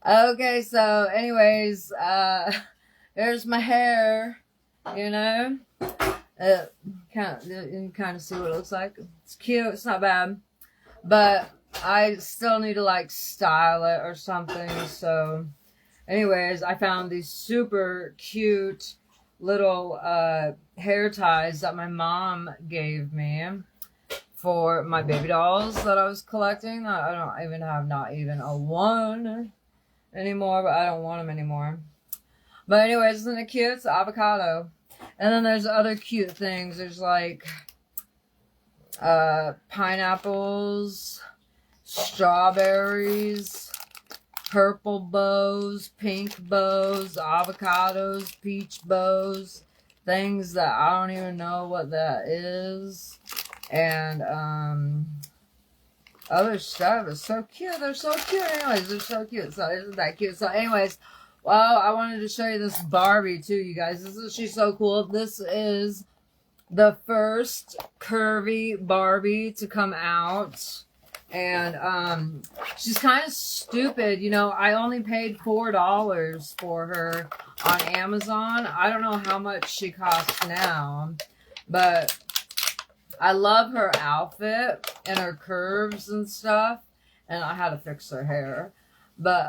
Okay, so anyways, here's my hair, you know. You can kind of see what it looks like. It's cute, it's not bad. But I still need to like style it or something. So anyways, I found these super cute little hair ties that my mom gave me for my baby dolls that I was collecting. I don't even have not even a one anymore, but I don't want them anymore. But anyways, isn't it cute? It's avocado. And then there's other cute things. There's like pineapples, strawberries, purple bows, pink bows, avocados, peach bows, things that I don't even know what that is. And other stuff is so cute. They're so cute. Anyways, they're so cute. So isn't that cute? So anyways, well, I wanted to show you this Barbie too, you guys. She's so cool. This is the first curvy Barbie to come out. And she's kind of stupid. You know, I only paid $4 for her on Amazon. I don't know how much she costs now, but I love her outfit and her curves and stuff. And I had to fix her hair. But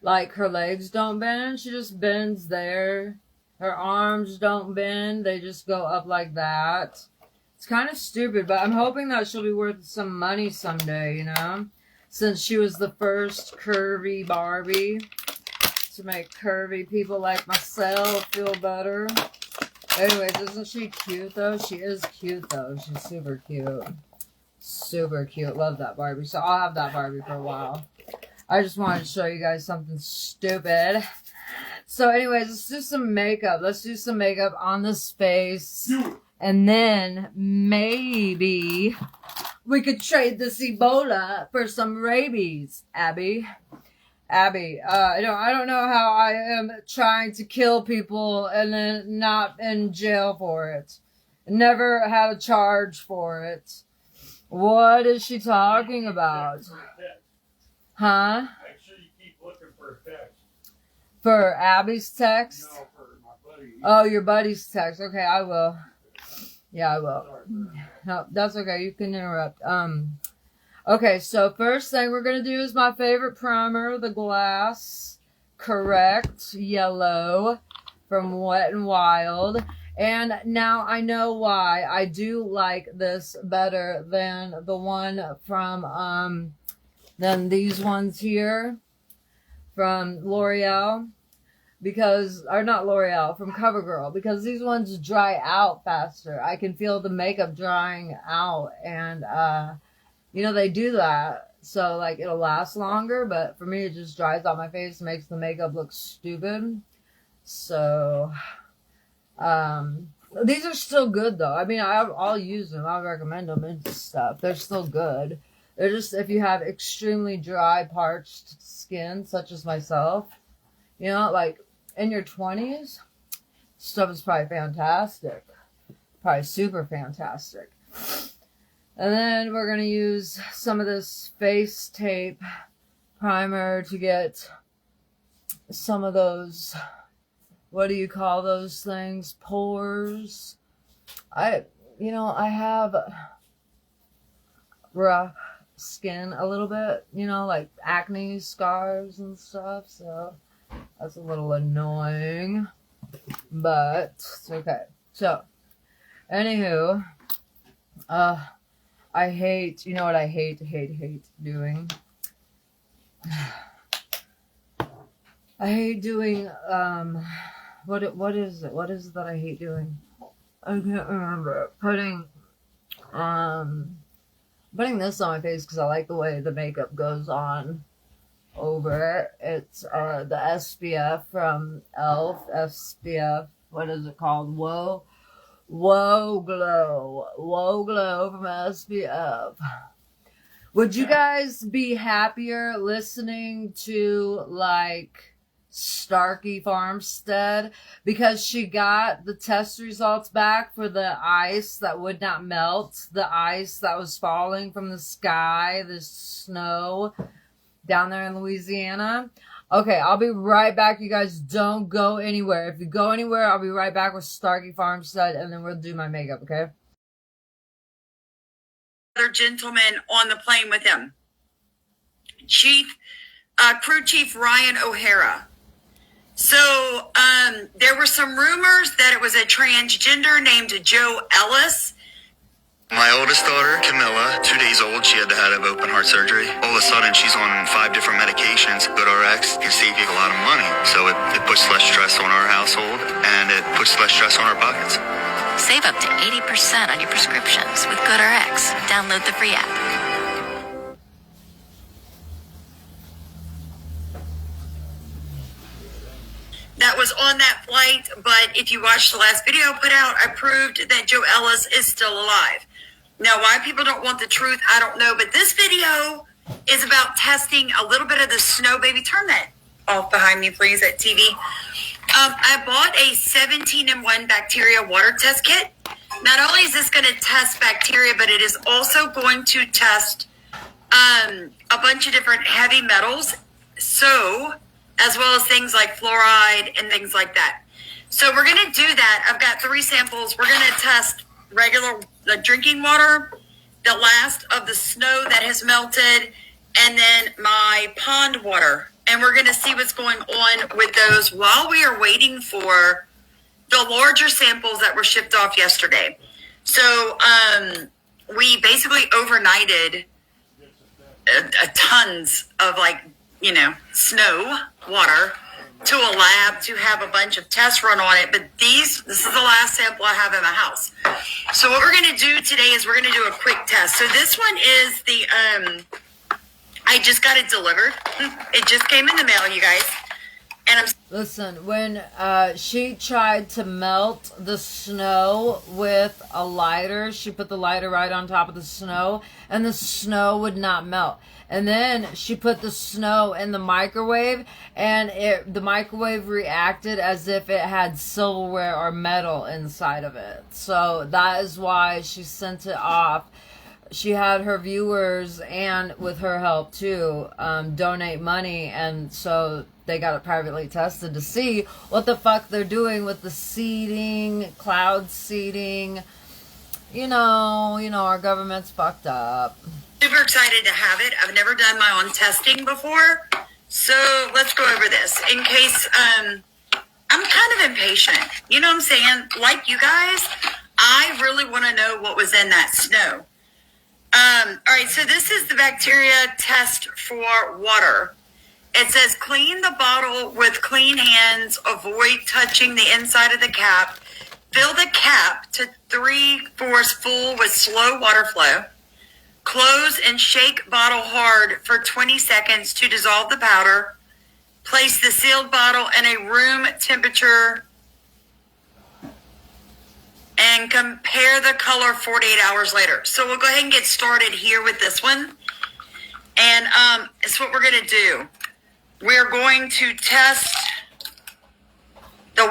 like her legs don't bend. She just bends there. Her arms don't bend. They just go up like that. It's kind of stupid, but I'm hoping that she'll be worth some money someday, you know? Since she was the first curvy Barbie to make curvy people like myself feel better. Anyways, isn't she cute though? She is cute though. She's super cute. Super cute. Love that Barbie. So I'll have that Barbie for a while. I just wanted to show you guys something stupid. So anyways, let's do some makeup. Let's do some makeup on this face. And then maybe we could trade this Ebola for some rabies, Abby. Abby, I don't know how I am trying to kill people and then not in jail for it. Never had a charge for it. What is she talking about? Huh? Make sure you keep looking for a text. For Abby's text? No, for my buddy. Oh, your buddy's text. Okay, I will. Yeah, I will. No, that's okay. You can interrupt. Okay, so first thing we're going to do is my favorite primer, the Glass Correct Yellow from Wet n Wild. And now I know why I do like this better than the one from, than these ones here from L'Oreal. Because, or not L'Oreal, from CoverGirl, because these ones dry out faster. I can feel the makeup drying out, and, you know, they do that, so, like, it'll last longer, but for me, it just dries out my face, makes the makeup look stupid, so, these are still good, though. I mean, I'll use them, I'll recommend them and stuff. They're still good. They're just, if you have extremely dry, parched skin, such as myself, you know, like, in your 20s, stuff is probably fantastic. Probably super fantastic. And then we're going to use some of this face tape primer to get some of those, what do you call those things? Pores. I have rough skin a little bit, you know, like acne scars and stuff, so that's a little annoying, but it's okay. So, anywho, I hate, you know what I hate doing? I hate doing, what is it? What is it that I hate doing? I can't remember. Putting this on my face because I like the way the makeup goes on over it. It's the SPF from e.l.f. SPF. What is it called? Whoa Glow from SPF. Would you guys be happier listening to like Starkey Farmstead because she got the test results back for the ice that would not melt, the ice that was falling from the sky, the snow? down there in Louisiana. Okay, I'll be right back. You guys don't go anywhere. If you go anywhere, I'll be right back with Starkey Farmstead, and then we'll do my makeup, okay? Other gentleman on the plane with him, Crew Chief Ryan O'Hara. So there were some rumors that it was a transgender named Joe Ellis. My oldest daughter, Camilla, 2 days old, she had to have open heart surgery. All of a sudden, she's on 5 different medications. GoodRx can save you a lot of money. So it puts less stress on our household, and it puts less stress on our pockets. Save up to 80% on your prescriptions with GoodRx. Download the free app. That was on that flight, but if you watch the last video I put out, I proved that Joe Ellis is still alive. Now, why people don't want the truth, I don't know, but this video is about testing a little bit of the snow. Baby, turn that off behind me, please, that TV. I bought a 17-in-1 bacteria water test kit. Not only is this going to test bacteria, but it is also going to test a bunch of different heavy metals, so as well as things like fluoride and things like that. So we're going to do that. I've got 3 samples. We're going to test regular drinking water, the last of the snow that has melted, and then my pond water. And we're going to see what's going on with those while we are waiting for the larger samples that were shipped off yesterday. So we basically overnighted tons of snow water to a lab to have a bunch of tests run on it. But this is the last sample I have in my house. So what we're going to do today is we're going to do a quick test. So this one is the, I just got it delivered. It just came in the mail, you guys. And Listen, when she tried to melt the snow with a lighter, she put the lighter right on top of the snow, and the snow would not melt. And then she put the snow in the microwave, and the microwave reacted as if it had silverware or metal inside of it. So that is why she sent it off. She had her viewers, and with her help too, donate money, and so they got it privately tested to see what the fuck they're doing with the seeding, cloud seeding. You know, our government's fucked up. Super excited to have it. I've never done my own testing before. So let's go over this in case I'm kind of impatient. You know what I'm saying? Like you guys, I really want to know what was in that snow. All right, so this is the bacteria test for water. It says clean the bottle with clean hands, avoid touching the inside of the cap, fill the cap to 3/4 full with slow water flow, close and shake bottle hard for 20 seconds to dissolve the powder, place the sealed bottle in a room temperature, and compare the color 48 hours later. So we'll go ahead and get started here with this one. And it's what we're going to do. We're going to test the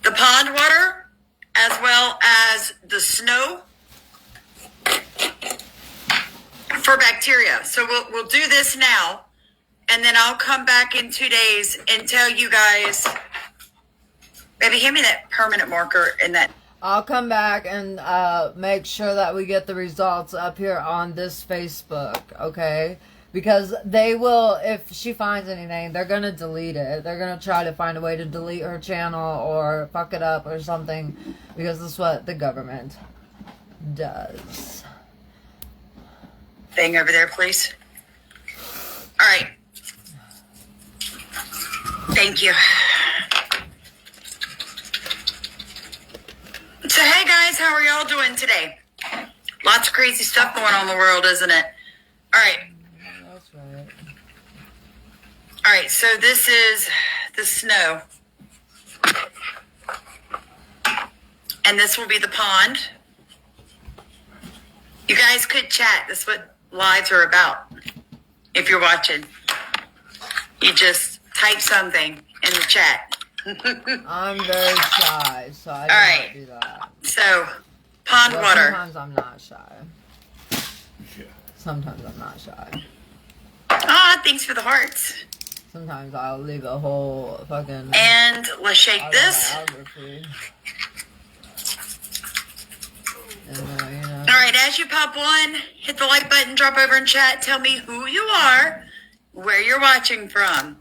pond water as well as the snow for bacteria. So we'll do this now, and then I'll come back in 2 days and tell you guys. Baby, hand me that permanent marker and that. I'll come back and make sure that we get the results up here on this Facebook, okay? Because they will, if she finds anything, they're going to delete it. They're going to try to find a way to delete her channel or fuck it up or something, because that's what the government does. Thing over there, please. All right. Thank you. So, hey guys, how are y'all doing today? Lots of crazy stuff going on in the world, isn't it? All right. That's right. All right, so this is the snow. And this will be the pond. You guys could chat. That's what lives are about. If you're watching, you just type something in the chat. I'm very shy, so I right. don't do that. So, pond water. Sometimes I'm not shy. Sometimes I'm not shy. Ah, thanks for the hearts. Sometimes I'll leave a whole fucking And let's shake this. autobiography. And, you know. All right, as you pop on, hit the like button, drop over in chat, tell me who you are, where you're watching from.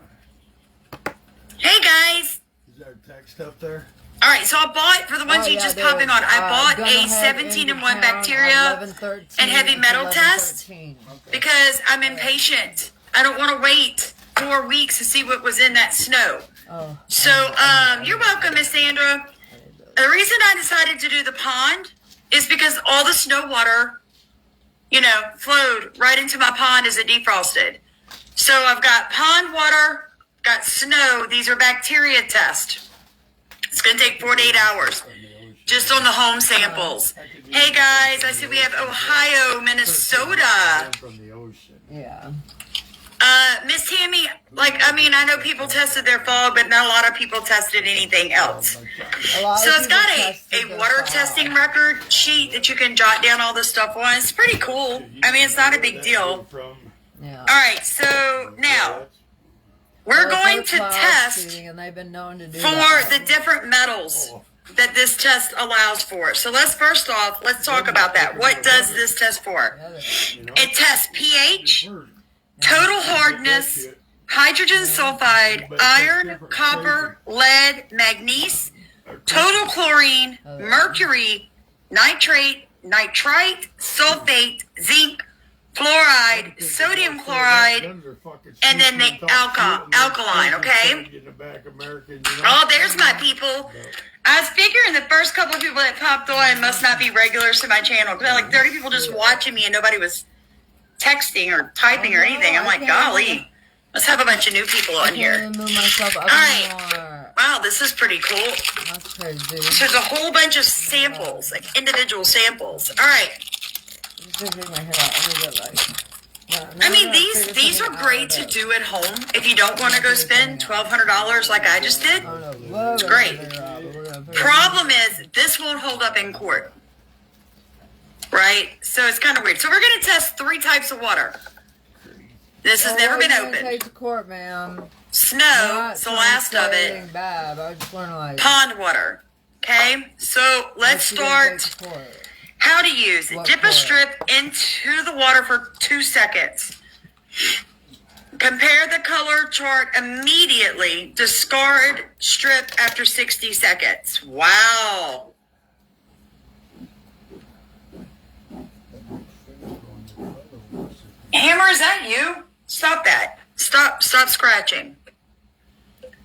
Hey guys. Is there text up there? All right, so I bought, for the ones you just popping on, I bought a 17-in-1 bacteria and heavy metal test because I'm impatient. I don't want to wait 4 weeks to see what was in that snow. Oh, So, you're welcome, Miss Sandra. The reason I decided to do the pond is because all the snow water, you know, flowed right into my pond as it defrosted. So I've got pond water, got snow. These are bacteria tests. It's going to take 48 hours just on the home samples. Hey guys, I see we have Ohio, Minnesota. From the ocean. yeah. Miss Tammy, I know people tested their fog, but not a lot of people tested anything else. A lot So of it's got people a tested their water fog. testing record sheet that you can jot down all this stuff on. It's pretty cool. I mean, it's not a big deal. From Yeah. All right, so now we're Well, going it's to cloud test seeding, and they've been known to do for that. the different metals that this test allows for. So let's talk about that. What does this test for? Yeah, It tests pH, total hardness, hydrogen sulfide, iron, copper, lead, magnesium, total chlorine, mercury, nitrate, nitrite, sulfate, zinc, fluoride, sodium chloride, and then the alkaline, okay? Oh, there's my people. I was figuring the first couple of people that popped on must not be regulars to my channel. Because I had like 30 people just watching me and nobody was texting or typing or anything. I'm like, golly, let's have a bunch of new people on I here. can't even move myself up All right. anymore. Wow, this is pretty cool. That's crazy. So there's a whole bunch of samples, like individual samples. All right. I'm just gonna take my head out. Let me get like. I mean, these are great to do at home if you don't want to go spend $1,200 like I just did. It's great. Problem is, this won't hold up in court. Right? So it's kind of weird. So we're going to test 3 types of water. This has never been opened. Take to court, ma'am. Snow, it's the last of it. Bad, but I just want to like. Pond water. Okay? So let's start. How to use it. Dip a strip into the water for 2 seconds. Compare the color chart immediately. Discard strip after 60 seconds. Wow. Hammer, is that you? Stop that. Stop scratching.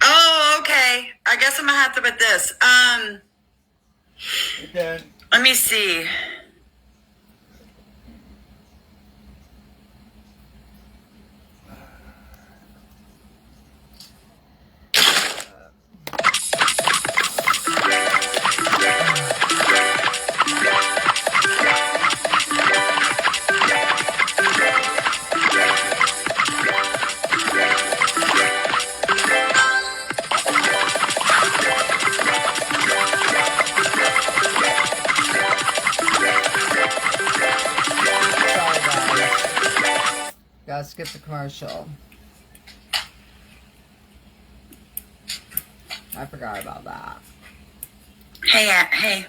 Oh, okay. I guess I'm gonna have to put this. Done. Let me see. Gotta skip the commercial. I forgot about that. Hey.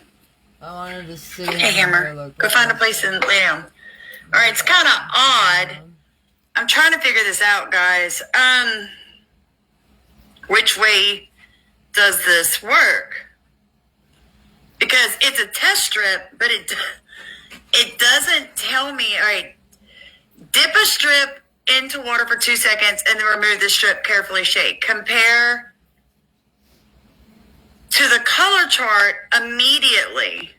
I wanted to see. Hey, Hammer. Go find a place and lay down. All right, it's kind of odd. I'm trying to figure this out, guys. Which way does this work? Because it's a test strip, but it doesn't tell me. All right, dip a strip into water for 2 seconds and then remove the strip. Carefully shake. Compare to the color chart immediately.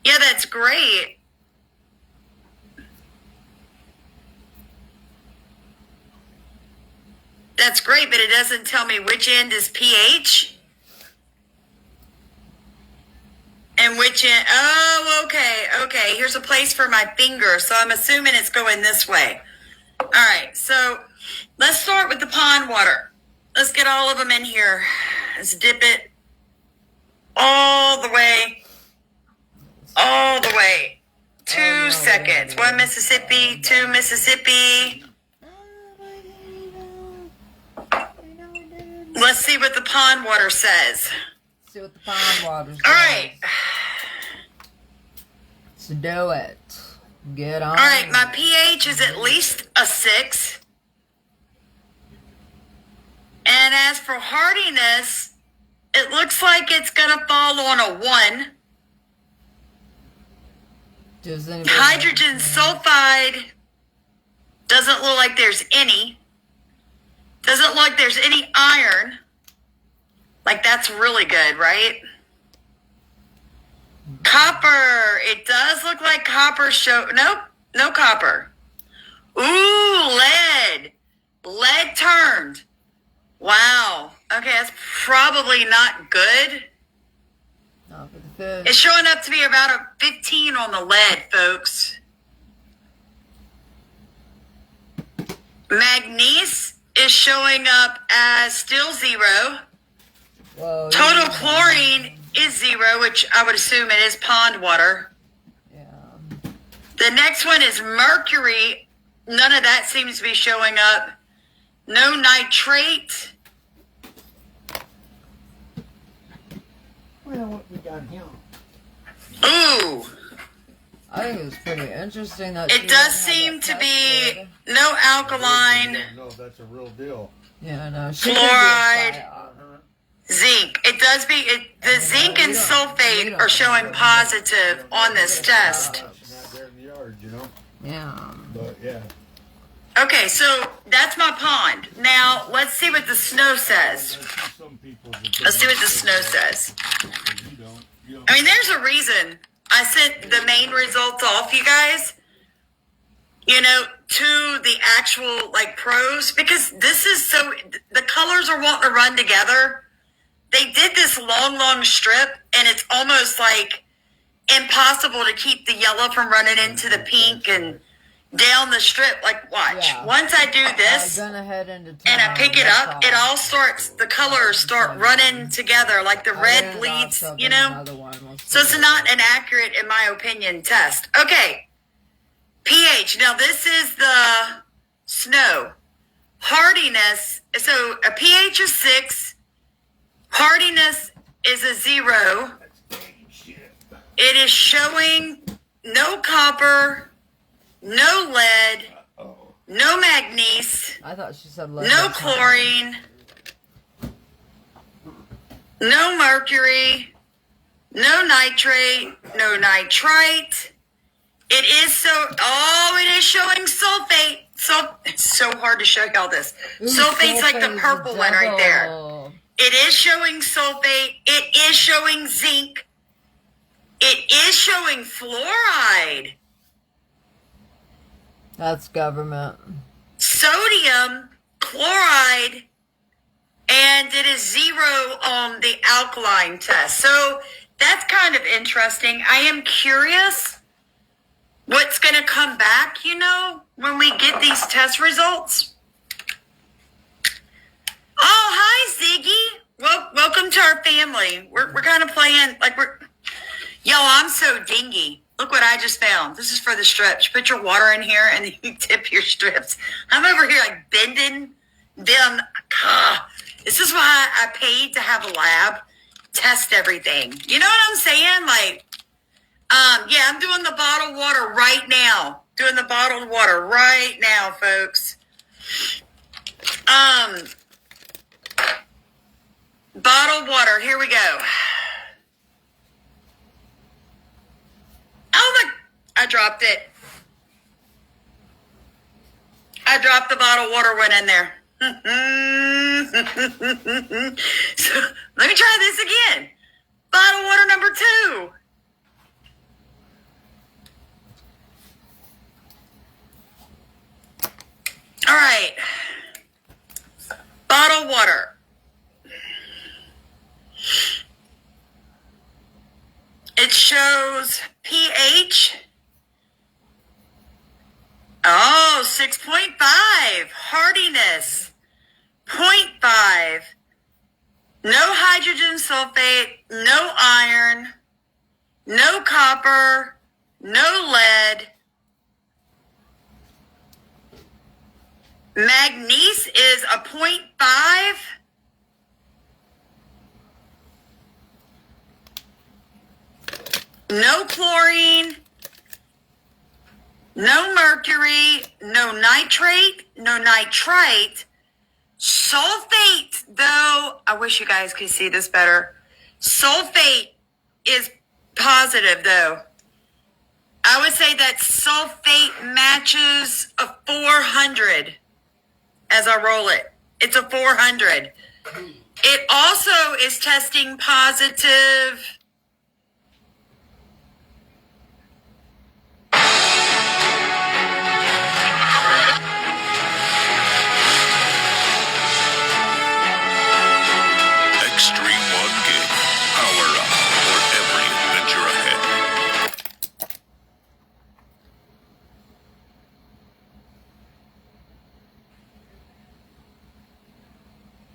Yeah, that's great. That's great, but it doesn't tell me which end is pH. And which end, oh, okay. Here's a place for my finger, so I'm assuming it's going this way. All right, so let's start with the pond water. Let's get all of them in here. Let's dip it all the way 2 seconds. 1 Mississippi, 2 Mississippi. Let's see what the pond water says. See what the pond water says. All right. Let's do it. Get on. All right, my pH is at least a 6. And as for hardiness, it looks like it's going to fall on a 1. Does anybody Hydrogen sulfide doesn't look like there's any. Doesn't look like there's any iron. Like, that's really good, right? Copper. It does look like copper Nope, no copper. Ooh, lead. Lead turned. Wow. Okay, that's probably not good. Not for the fish. It's showing up to be about a 15 on the lead, folks. Magnesium is showing up as still 0. Whoa, Total chlorine is 0, which I would assume it is pond water. Yeah. The next one is mercury. None of that seems to be showing up. No nitrate. Well, what we got here? Ooh. I think it's pretty interesting that It does seem to be no alkaline. I don't know if that's a real deal. Yeah, no. She Fluoride. could be a psyop. Zinc. It does be. The zinc and sulfate are showing positive on this test. It's not there in the yard, you know. Yeah. But yeah. Okay, so that's my pond. Now let's see what the snow says. Let's see what the snow says. I mean, there's a reason I sent the main results off, you guys. You know, to the actual like pros, because this is so the colors are wanting to run together. They did this long strip, and it's almost like impossible to keep the yellow from running into the pink and down the strip. Like, watch. Yeah. Once I do this I'm gonna head into town. and I pick it that's up, it all starts, the colors start running together like the I red ended bleeds, up you getting know? another one. We'll So it's see. not an accurate, in my opinion, test. Okay. pH. Now, this is the snow. Hardiness. So a pH is 6. Hardiness is a 0. It is showing no copper, no lead, no magnesium, I thought she said lead. no chlorine, no mercury, no nitrate, no nitrite. It is it is showing sulfate. It's so hard to show y'all this. Ooh, Sulfate's like the sulfate's purple a one right there. devil. It is showing sulfate. It is showing zinc. It is showing fluoride. That's government. Sodium, chloride, and it is 0 on the alkaline test. So that's kind of interesting. I am curious what's going to come back, you know, when we get these test results. Oh, hi, Ziggy. Well, welcome to our family. We're kind of playing, like yo, I'm so dingy. Look what I just found. This is for the strips. You put your water in here and then you dip your strips. I'm over here like bending them. This is why I paid to have a lab test everything. You know what I'm saying? Like, yeah, I'm doing the bottled water right now. Doing the bottled water right now, folks. Bottled water. Here we go. Oh my, I dropped it. I dropped the bottled water, went in there. So let me try this again. Bottled water number 2. All right. Bottled water. It shows pH. Oh, 6.5. Hardiness, 0.5. No hydrogen sulfate, no iron, no copper, no lead. Magnesium is a 0.5. No chlorine, no mercury, no nitrate, no nitrite. Sulfate, though, I wish you guys could see this better. Sulfate is positive, though. I would say that sulfate matches a 400 as I roll it. It's a 400. It also is testing positive. Extreme 1 gig. Power up for every adventure ahead.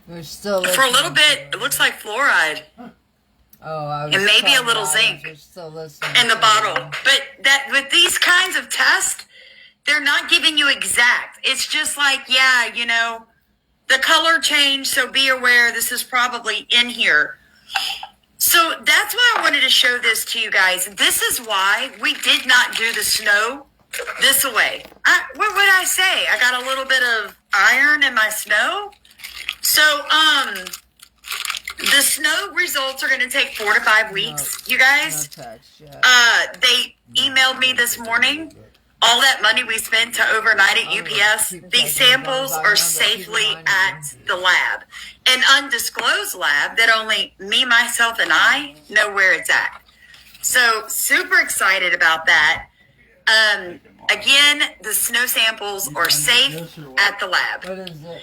We're still For a little listening bit, to it looks like fluoride Oh, I was and maybe a talking little about zinc We're still listening in the to bottle. you. But that with these kinds of tests, they're not giving you exact. It's just like, yeah, you know, the color changed, so be aware this is probably in here. So that's why I wanted to show this to you guys. This is why we did not do the snow this way. What would I say? I got a little bit of iron in my snow. So, the snow results are going to take 4 to 5 weeks, you No guys. text yet. They emailed me this morning all that money we spent to overnight at UPS. These samples are safely at the lab, an undisclosed lab that only me, myself, and I know where it's at. So super excited about that. Again, the snow samples are safe at the lab. What is it?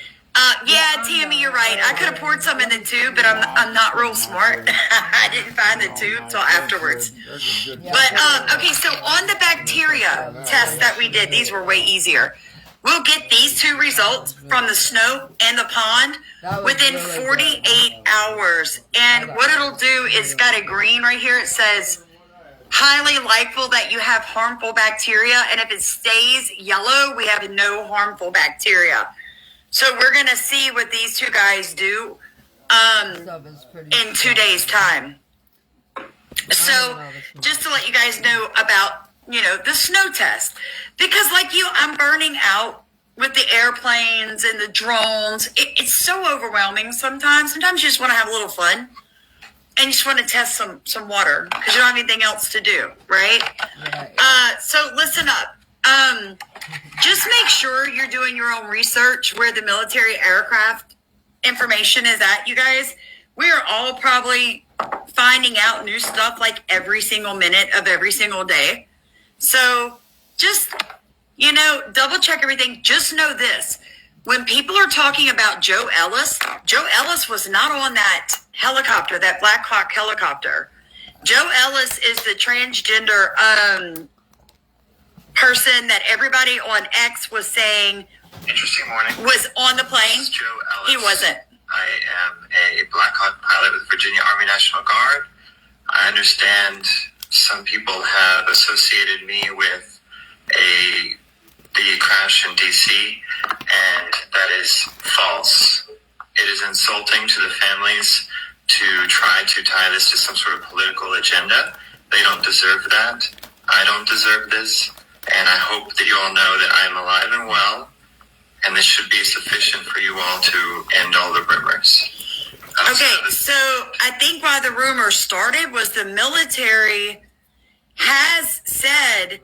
Yeah, Tammy, you're right. I could have poured some in the tube, but I'm not real smart. I didn't find the tube till afterwards. But okay, so on the bacteria test that we did, these were way easier. We'll get these 2 results from the snow and the pond within 48 hours. And what it'll do is got a green right here. It says highly likely that you have harmful bacteria, and if it stays yellow, we have no harmful bacteria. So we're going to see what these 2 guys do Stuff is pretty in 2 days' time. So just to let you guys know about, you know, the snow test. Because like you, I'm burning out with the airplanes and the drones. It's so overwhelming sometimes. Sometimes you just want to have a little fun. And you just want to test some water because you don't have anything else to do, right? Right. So listen up. Just make sure you're doing your own research where the military aircraft information is at, you guys. We are all probably finding out new stuff like every single minute of every single day. So just, you know, double check everything. Just know this. When people are talking about Joe Ellis was not on that helicopter, that Black Hawk helicopter. Joe Ellis is the transgender person that everybody on X was saying Interesting morning. was on the plane. This is Joe Ellis. He wasn't. I am a Black Hawk pilot with Virginia Army National Guard. I understand some people have associated me with the crash in DC, and that is false. It is insulting to the families to try to tie this to some sort of political agenda. They don't deserve that. I don't deserve this. And I hope that you all know that I am alive and well, and this should be sufficient for you all to end all the rumors. Okay, so I think why the rumor started was the military has said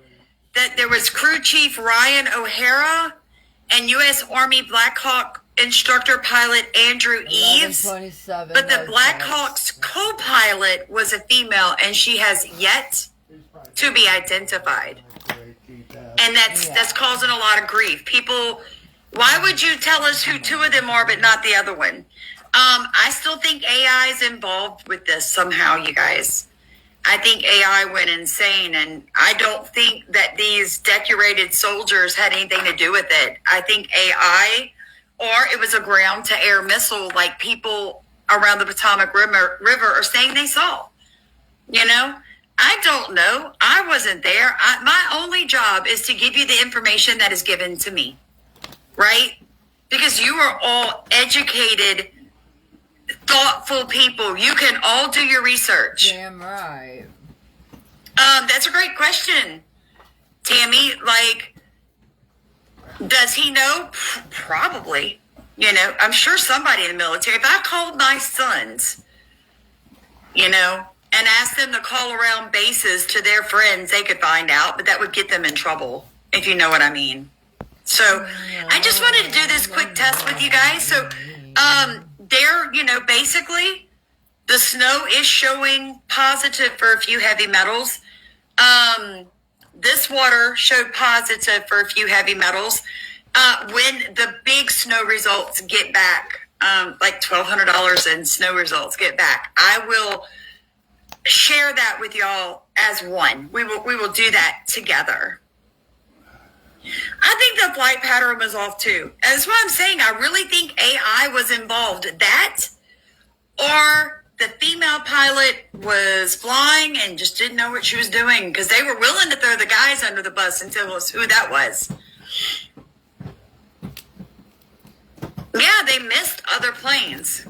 that there was Crew Chief Ryan O'Hara and U.S. Army Black Hawk instructor pilot Andrew Eves, 11:27. but the no Black text. Hawk's co-pilot was a female, and she has yet to be identified. And that's causing a lot of grief. People, why would you tell us who 2 of them are but not the other one? I still think AI is involved with this somehow, you guys. I think AI went insane, and I don't think that these decorated soldiers had anything to do with it. I think AI, or it was a ground-to-air missile like people around the Potomac River are saying they saw. You know? I don't know. I wasn't there. My only job is to give you the information that is given to me, right? Because you are all educated, thoughtful people. You can all do your research. Damn right. That's a great question, Tammy. Like, does he know? Probably. You know, I'm sure somebody in the military. If I called my sons, you know, and asked them to call around bases to their friends, they could find out, but that would get them in trouble, if you know what I mean. So I just wanted to do this quick test with you guys. So there, you know, basically the snow is showing positive for a few heavy metals. This water showed positive for a few heavy metals. When the big snow results get back, like $1,200 in snow results get back, I will share that with y'all as one. We will do that together. I think the flight pattern was off too. That's what I'm saying. I really think AI was involved. That, or the female pilot was flying and just didn't know what she was doing, because they were willing to throw the guys under the bus and tell us who that was. Yeah, they missed other planes.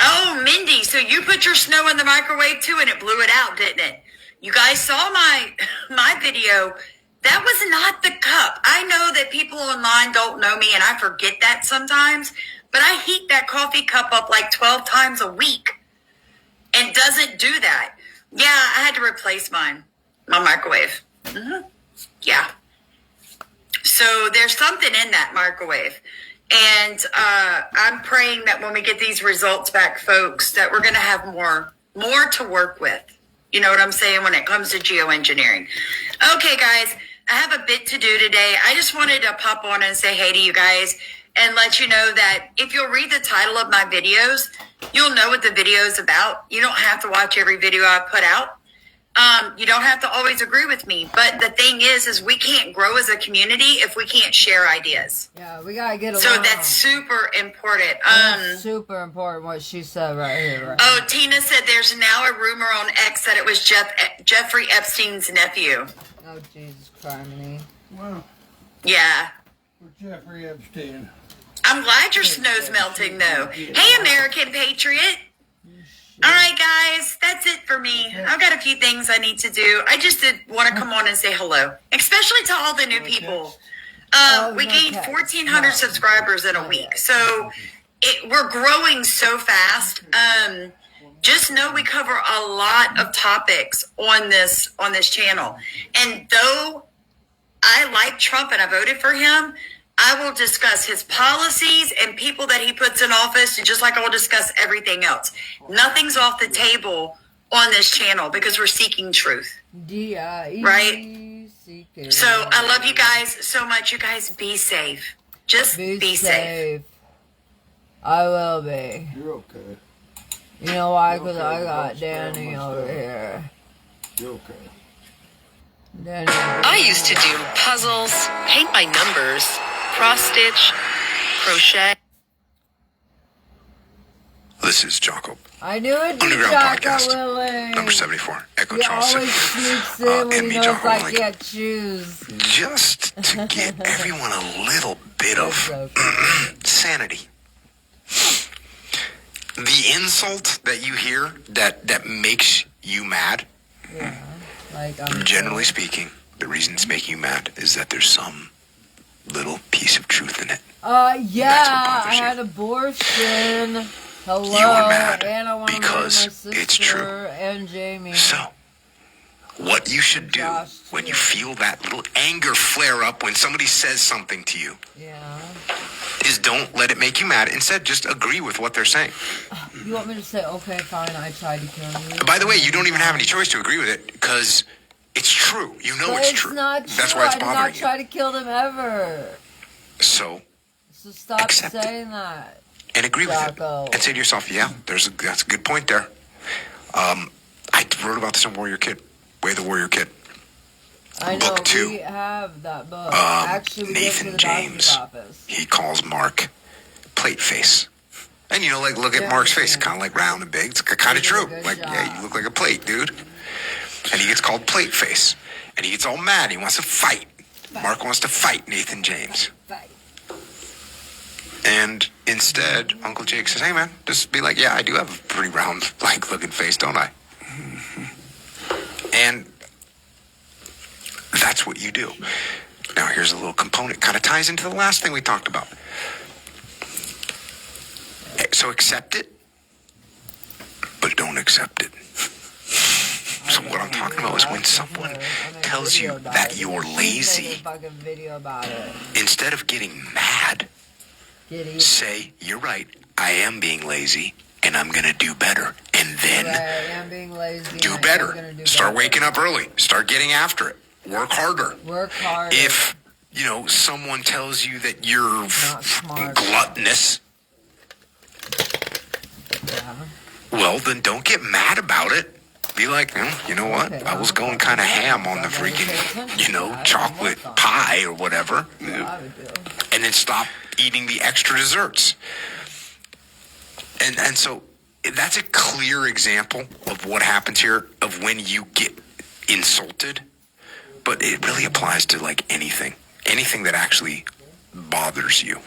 Oh, Mindy, so you put your snow in the microwave too and it blew it out, didn't it? You guys saw my video. That was not the cup. I know that people online don't know me and I forget that sometimes, but I heat that coffee cup up like 12 times a week and doesn't do that. Yeah, I had to replace my microwave. Yeah. So there's something in that microwave. And I'm praying that when we get these results back, folks, that we're going to have more to work with. You know what I'm saying when it comes to geoengineering. Okay, guys, I have a bit to do today. I just wanted to pop on and say hey to you guys and let you know that if you'll read the title of my videos, you'll know what the video is about. You don't have to watch every video I put out. You don't have to always agree with me, but the thing is we can't grow as a community if we can't share ideas. Yeah, we gotta get along. So that's super important. That's super important what she said right here. Right oh, Tina said there's now a rumor on X that it was Jeffrey Epstein's nephew. Oh, Jesus Christ. Well, Yeah. for Jeffrey Epstein. I'm glad your snow's melting, though. Hey, American Patriot. All right, guys, that's it for me. I've got a few things I need to do. I just did want to come on and say hello, especially to all the new people. We gained 1,400 subscribers in a week, so we're growing so fast. Just know we cover a lot of topics on this channel, and though I like Trump and I voted for him, I will discuss his policies and people that he puts in office, just like I will discuss everything else. Nothing's off the table on this channel because we're seeking truth. Right? So I love you guys so much. You guys be safe. Just be safe. I will be. You're okay. You know why? Because Okay, I got don't spare Danny my over stuff. here. You're okay. Danny. I used to do puzzles, paint by numbers, cross stitch, crochet. This is Jacob. I knew it, Underground Jocko Podcast, Willie. Number 74, Echo He Charles always sneaks in when and he me, knows Jocko I Willie. can't choose. Just to give everyone a little bit That's of okay. sanity. The insult that you hear that makes you mad, Yeah. Like, I'm generally speaking, the reason it's making you mad is that there's some little piece of truth in it. Yeah, That's what bothers I you. had abortion. Hello, You are mad and I want to marry my because sister it's true. and Jamie. So, what you should do Josh, when you too. feel that little anger flare up when somebody says something to you Yeah. is don't let it make you mad. Instead, just agree with what they're saying. You want me to say, okay, fine, I tried to kill you? By the way, you don't even have any choice to agree with it because it's true. You know But it's it's true. not true. That's why it's I did bothering not try to kill them ever. you. So, So stop Accept it. saying that. and agree with Jocko. it. And say to yourself, yeah, that's a good point there. I wrote about this in Warrior Kid. Way the Warrior Kid. I know, Book 2. we have that book. Actually, we Nathan gave it to the doctor's James. office. He calls Mark plate face. And you know, like, look at Yeah, Mark's face, yeah. kind of like round and big. It's kind of You did a true. good Like, yeah, job. you look like a plate, dude. And he gets called plate face. And he gets all mad. He wants to fight. Mark wants to fight Nathan James. Fight. And instead, Uncle Jake says, hey, man, just be like, yeah, I do have a pretty round, like, looking face, don't I? And that's what you do. Now, here's a little component. Kind of ties into the last thing we talked about. So accept it, but don't accept it. So what I'm talking about is when someone tells you that you're lazy, Fucking video about it. instead of getting mad, Giddy. say, you're right, I am being lazy, and I'm going to do better. And then Right, I'm being lazy. do and I'm better. gonna do Start better. waking up early. Start getting after it. Work harder. Work hard. If, you know, someone tells you that you're Not smart. gluttonous, Yeah. well, then don't get mad about it. Be like, you know what? Okay, I was going kind of ham on the freaking, you know, chocolate pie or whatever. I would do. And then stop eating the extra desserts. And so that's a clear example of what happens here, of when you get insulted. But it really applies to like anything that actually bothers you.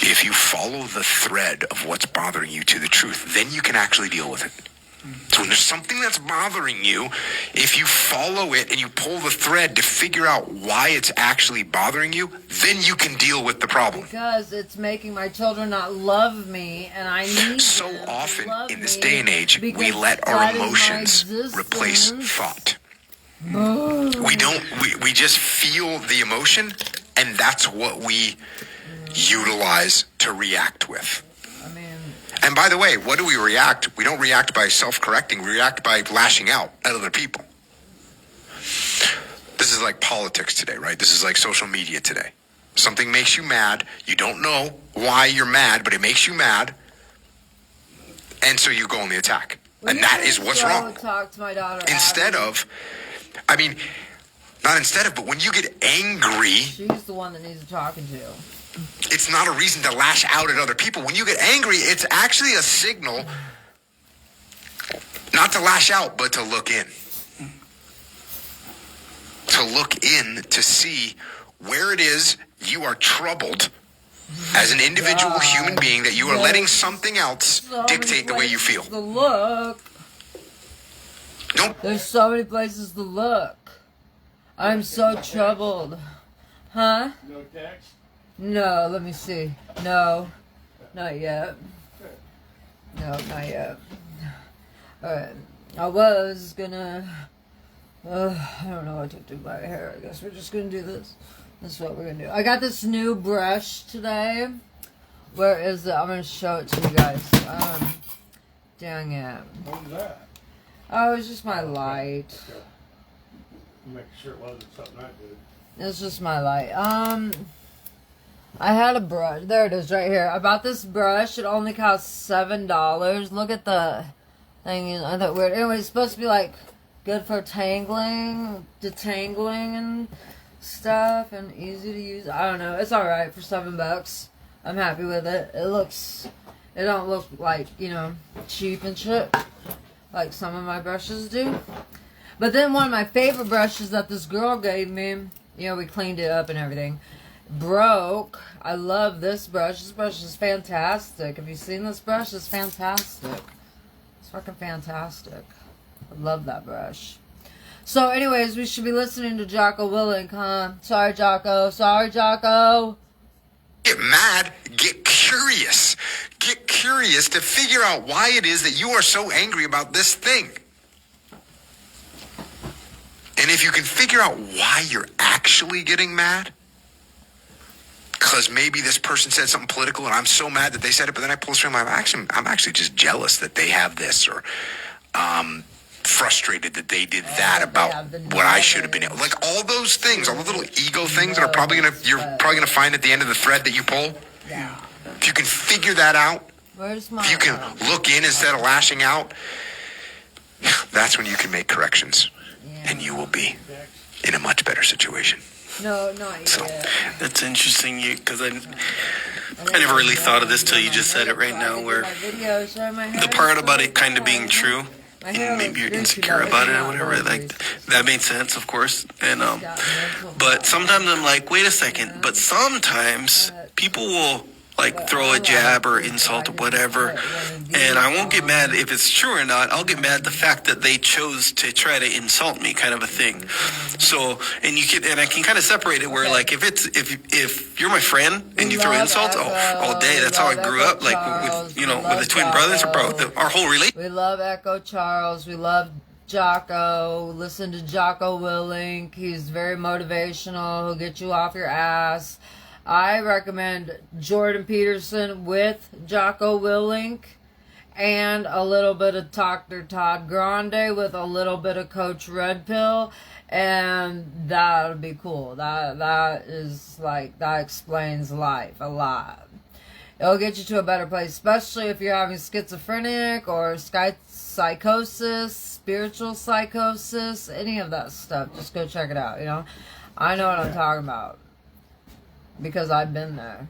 If you follow the thread of what's bothering you to the truth, then you can actually deal with it. So when there's something that's bothering you, if you follow it and you pull the thread to figure out why it's actually bothering you, then you can deal with the problem. Because it's making my children not love me, and I need So them to often love in this me day and age, we because let our that is my emotions replace existence. thought. We just feel the emotion, and that's what we utilize to react with. I mean, And by the way, what do we react? We don't react by self-correcting. We react by lashing out at other people. This is like politics today, right? This is like social media today. Something makes you mad. You don't know why you're mad, but it makes you mad. And so you go on the attack. And that is what's go wrong. Talk to my daughter. Instead Abby. of, not instead of, but when you get angry, She's the one that needs talking to. it's not a reason to lash out at other people. When you get angry, it's actually a signal not to lash out, but to look in. To look in to see where it is you are troubled as an individual human being, that you are letting something else So many dictate the way you feel. places to look. Don't There's so many places to look. I'm so troubled. Huh? No text? No, let me see. No, not yet. No, not yet. Alright. I was gonna. I don't know what to do by hair. I guess we're just gonna do this. That's what we're gonna do. I got this new brush today. Where is it? I'm gonna show it to you guys. Dang it. What was that? Oh, it's just my light. Make sure it wasn't something I did. It's just my light. I had a brush. There it is right here. I bought this brush. It only cost $7. Look at the thing. I thought weird. Anyway, it's supposed to be like good for tangling, detangling and stuff, and easy to use. I don't know. It's alright for $7. I'm happy with it. It don't look like, you know, cheap and shit like some of my brushes do. But then one of my favorite brushes that this girl gave me, you know, we cleaned it up and everything, broke. I love this brush. This brush is fantastic. Have you seen this brush? It's fantastic. It's fucking fantastic. I love that brush. So anyways, we should be listening to Jocko Willink, huh? Sorry, Jocko. Sorry, Jocko. get mad, get curious. Get curious to figure out why it is that you are so angry about this thing. And if you can figure out why you're actually getting mad, because maybe this person said something political and I'm so mad that they said it, but then I pull through my action. I'm actually just jealous that they have this, or frustrated that they did that about what I should have been able. Like all those things, all the little ego things that are you're probably gonna find at the end of the thread that you pull. Yeah. If you can figure that out, Where's my... if you can look in instead of lashing out, that's when you can make corrections, and you will be in a much better situation. No, not So- yet. That's interesting, because I never really thought of this till you just said it right now, where the part about it kind of being true, and maybe you're insecure about it or whatever, like, that made sense, of course, and, but sometimes I'm like, wait a second, but sometimes people will, like, throw a jab or insult or whatever, and I won't get mad if it's true or not. I'll get mad the fact that they chose to try to insult me, kind of a thing. So, and I can kind of separate it where, like, if you're my friend and you throw insults all day, that's how I grew up, like, with the twin brothers, bro, our whole relationship. We love Echo Charles. We love Jocko. Listen to Jocko Willink. He's very motivational. He'll get you off your ass. I recommend Jordan Peterson with Jocko Willink and a little bit of Dr. Todd Grande with a little bit of Coach Red Pill, and that would be cool. That is like, that explains life a lot. It'll get you to a better place, especially if you're having schizophrenic or psychosis, spiritual psychosis, any of that stuff. Just go check it out, I know what I'm talking about. Because I've been there.